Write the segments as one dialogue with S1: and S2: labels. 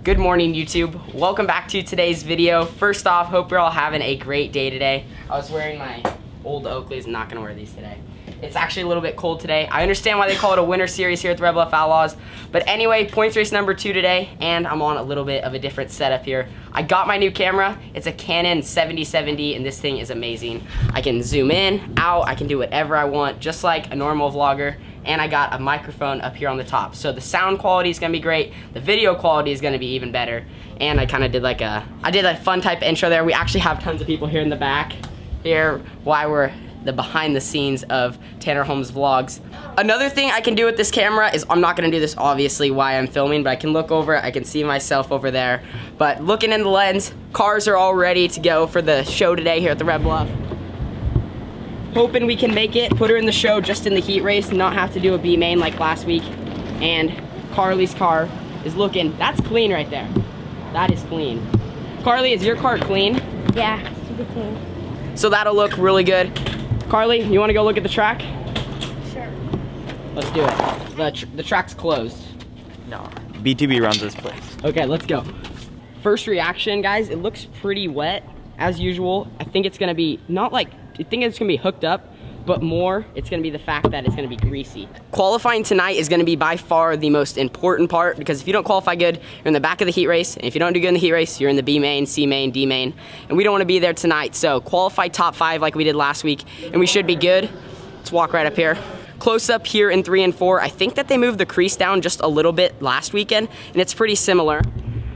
S1: Good morning, YouTube. Welcome back to today's video. First off, hope you're all having a great day today. I was wearing my old Oakleys. I'm not gonna wear these today. It's actually a little bit cold today. I understand why they call it a winter series here at the Red Bluff Outlaws. But anyway, points race number 2 today, and I'm on a little bit of a different setup here. I got my new camera. It's a Canon 7070, and this thing is amazing. I can zoom in, out, I can do whatever I want, just like a normal vlogger. And I got a microphone up here on the top. So the sound quality is gonna be great. The video quality is gonna be even better. And I kind of did like a fun type intro there. We actually have tons of people here in the back here while we're the behind the scenes of Tanner Holmes vlogs. Another thing I can do with this camera is, I'm not gonna do this obviously while I'm filming, but I can look over, I can see myself over there. But looking in the lens, cars are all ready to go for the show today here at the Red Bluff. Hoping we can make it, put her in the show just in the heat race, not have to do a B main like last week. And Carly's car is looking, that's clean right there. That is clean. Carly, is your car clean?
S2: Yeah, super clean.
S1: So that'll look really good. Carly, you wanna go look at the track?
S2: Sure.
S1: Let's do it. The track's closed.
S3: No, BTB runs this place.
S1: Okay, let's go. First reaction, guys, it looks pretty wet, as usual. I think it's gonna be, I think it's gonna be hooked up, but more, it's gonna be the fact that it's gonna be greasy. Qualifying tonight is gonna be by far the most important part, because if you don't qualify good, you're in the back of the heat race, and if you don't do good in the heat race, you're in the B main, C main, D main, and we don't wanna be there tonight. So qualify top 5 like we did last week, and we should be good. Let's walk right up here. Close up here in 3 and 4, I think that they moved the crease down just a little bit last weekend, and it's pretty similar.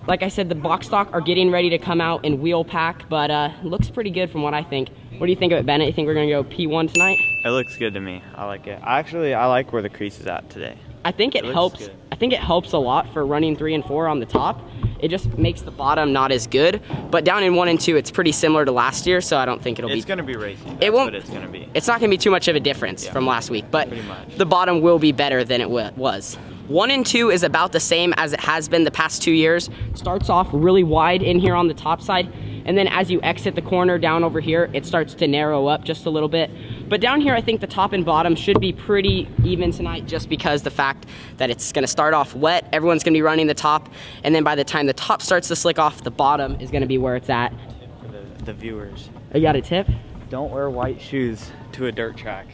S1: Like I said, the box stock are getting ready to come out in wheel pack, but looks pretty good from what I think. What do you think of it, Bennett? You think we're gonna go P1 tonight?
S3: It looks good to me. I like it. Actually, I like where the crease is at today.
S1: I think it helps. Good. I think it helps a lot for running 3 and 4 on the top. It just makes the bottom not as good, but down in 1 and 2, it's pretty similar to last year, so I don't think
S3: It's gonna be racing.
S1: It won't.
S3: What it's gonna be.
S1: It's not gonna be too much of a difference from last week, but the bottom will be better than it was. 1 and 2 is about the same as it has been the past 2 years. Starts off really wide in here on the top side, and then as you exit the corner down over here, it starts to narrow up just a little bit. But down here, I think the top and bottom should be pretty even tonight, just because the fact that it's gonna start off wet, everyone's gonna be running the top, and then by the time the top starts to slick off, the bottom is gonna be where it's at.
S3: Tip for the viewers.
S1: Oh, you got a tip?
S3: Don't wear white shoes to a dirt track.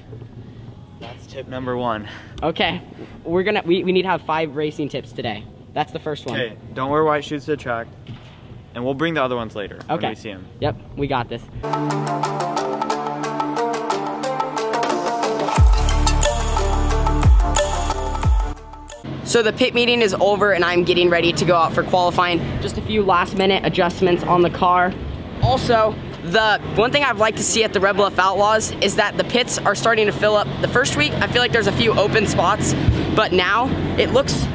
S3: That's tip number 1.
S1: Okay, we need to have 5 racing tips today. That's the first one.
S3: Okay, don't wear white shoes to the track, and we'll bring the other ones later when we see them.
S1: Yep, we got this. So the pit meeting is over, and I'm getting ready to go out for qualifying. Just a few last minute adjustments on the car. Also, the one thing I'd like to see at the Red Bluff Outlaws is that the pits are starting to fill up. The first week, I feel like there's a few open spots, but now it looks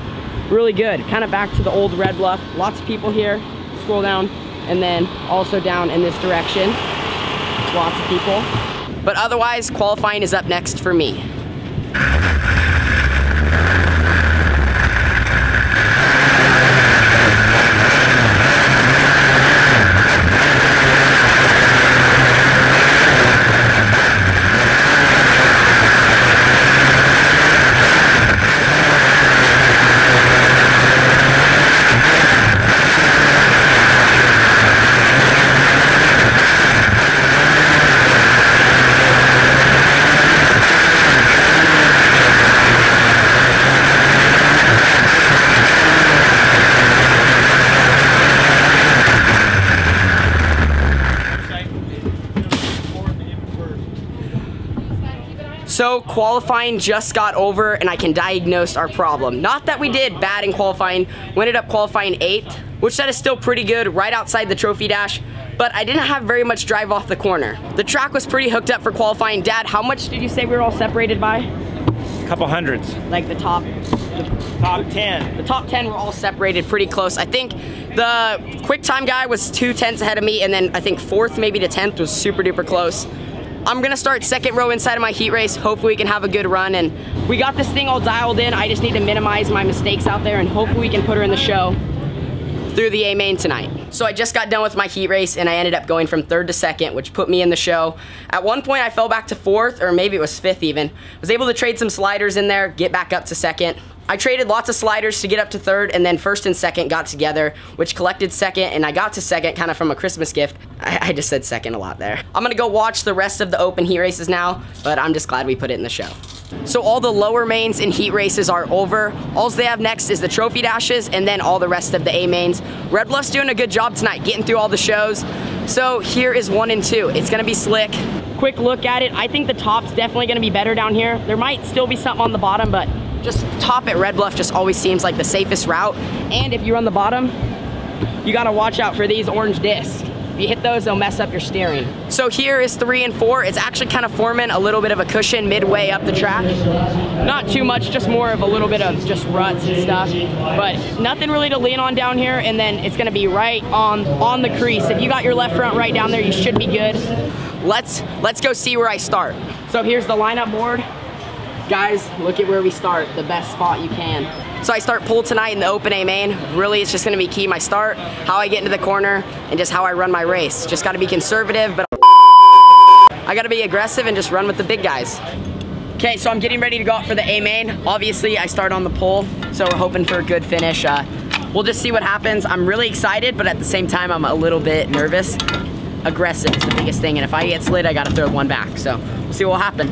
S1: really good. Kind of back to the old Red Bluff. Lots of people here. Scroll down, and then also down in this direction. Lots of people. But otherwise, qualifying is up next for me. So qualifying just got over, and I can diagnose our problem. Not that we did bad in qualifying. We ended up qualifying 8th, which that is still pretty good, right outside the trophy dash, but I didn't have very much drive off the corner. The track was pretty hooked up for qualifying. Dad, how much did you say we were all separated by?
S4: A couple hundreds.
S1: Like the top
S4: 10.
S1: The top 10 were all separated pretty close. I think the quick time guy was 2 tenths ahead of me, and then I think 4th maybe to 10th was super duper close. I'm gonna start 2nd row inside of my heat race. Hopefully we can have a good run, and we got this thing all dialed in. I just need to minimize my mistakes out there, and hopefully we can put her in the show through the A main tonight. So I just got done with my heat race, and I ended up going from 3rd to 2nd, which put me in the show. At one point I fell back to 4th, or maybe it was 5th even. Was able to trade some sliders in there, get back up to 2nd. I traded lots of sliders to get up to third, and then first and second got together, which collected second, and I got to second kind of from a Christmas gift. I just said second a lot there. I'm gonna go watch the rest of the open heat races now, but I'm just glad we put it in the show. So all the lower mains and heat races are over. All they have next is the trophy dashes, and then all the rest of the A mains. Red Bluff's doing a good job tonight, getting through all the shows. So here is 1 and 2. It's gonna be slick. Quick look at it. I think the top's definitely gonna be better down here. There might still be something on the bottom, but just top at Red Bluff just always seems like the safest route. And if you run the bottom, you gotta watch out for these orange discs. If you hit those, they'll mess up your steering. So here is 3 and 4. It's actually kind of forming a little bit of a cushion midway up the track. Not too much, just more of a little bit of just ruts and stuff. But nothing really to lean on down here, and then it's gonna be right on the crease. If you got your left front right down there, you should be good. Let's go see where I start. So here's the lineup board. Guys, look at where we start, the best spot you can. So I start pole tonight in the open A main. Really, it's just gonna be key my start, how I get into the corner, and just how I run my race. Just gotta be conservative, but I gotta be aggressive and just run with the big guys. Okay, so I'm getting ready to go out for the A main. Obviously, I start on the pole, so we're hoping for a good finish. We'll just see what happens. I'm really excited, but at the same time, I'm a little bit nervous. Aggressive is the biggest thing, and if I get slid, I gotta throw one back. So we'll see what will happen.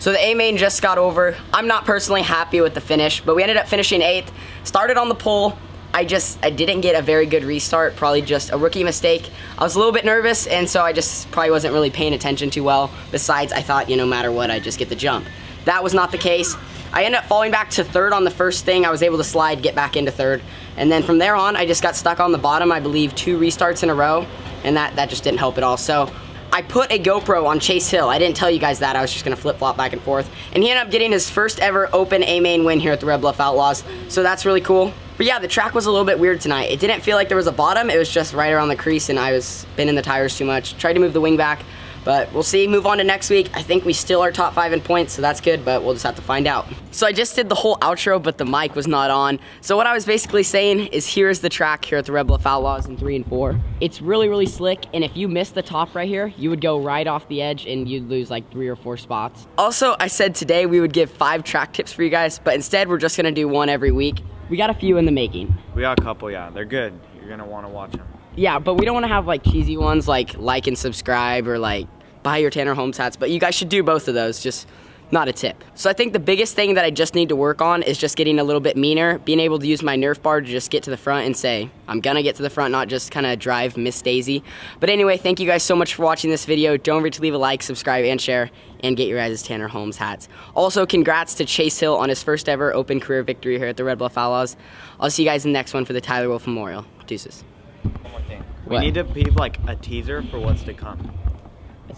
S1: So the A main just got over. I'm not personally happy with the finish, but we ended up finishing 8th. Started on the pole, I didn't get a very good restart, probably just a rookie mistake. I was a little bit nervous, and so I just probably wasn't really paying attention too well. Besides, I thought, no matter what, I'd just get the jump. That was not the case. I ended up falling back to third on the first thing. I was able to slide, get back into third. And then from there on, I just got stuck on the bottom, I believe 2 restarts in a row, and that just didn't help at all. So I put a GoPro on Chase Hill. I didn't tell you guys that. I was just gonna flip-flop back and forth. And he ended up getting his first ever open A-main win here at the Red Bluff Outlaws. So that's really cool. But yeah, the track was a little bit weird tonight. It didn't feel like there was a bottom. It was just right around the crease, and I was spinning the tires too much. Tried to move the wing back, but we'll see. Move on to next week. I think we still are top 5 in points, so that's good, but we'll just have to find out. So I just did the whole outro, but the mic was not on. So what I was basically saying is here's the track here at the Red Bluff Outlaws in 3 and 4. It's really, really slick, and if you miss the top right here, you would go right off the edge and you'd lose like 3 or 4 spots. Also, I said today we would give 5 track tips for you guys, but instead we're just gonna do 1 every week. We got a few in the making.
S3: We got a couple, yeah. They're good. You're gonna wanna watch them.
S1: Yeah, but we don't wanna have like cheesy ones like and subscribe or like buy your Tanner Holmes hats, but you guys should do both of those, just not a tip. So I think the biggest thing that I just need to work on is just getting a little bit meaner, being able to use my Nerf bar to just get to the front and say, I'm gonna get to the front, not just kind of drive Miss Daisy. But anyway, thank you guys so much for watching this video. Don't forget to leave a like, subscribe, and share, and get your guys' Tanner Holmes hats. Also, congrats to Chase Hill on his first ever open career victory here at the Red Bluff Outlaws. I'll see you guys in the next one for the Tyler Wolf Memorial. Deuces.
S3: One more thing. We
S1: What?
S3: need to be like a teaser for what's to come.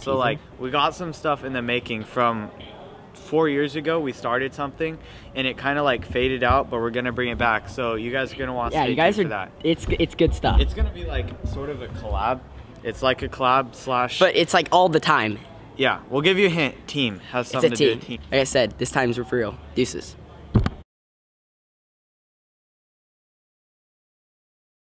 S3: So like, we got some stuff in the making from 4 years ago. We started something and it kind of like faded out, but we're gonna bring it back. So you guys are gonna want to stay tuned for that.
S1: It's good stuff.
S3: It's gonna be like sort of a collab. It's like a collab slash.
S1: But it's like all the time.
S3: Yeah, we'll give you a hint. Team has
S1: It's
S3: something
S1: a
S3: to do
S1: team.
S3: with team.
S1: Like I said, this time's for real. Deuces.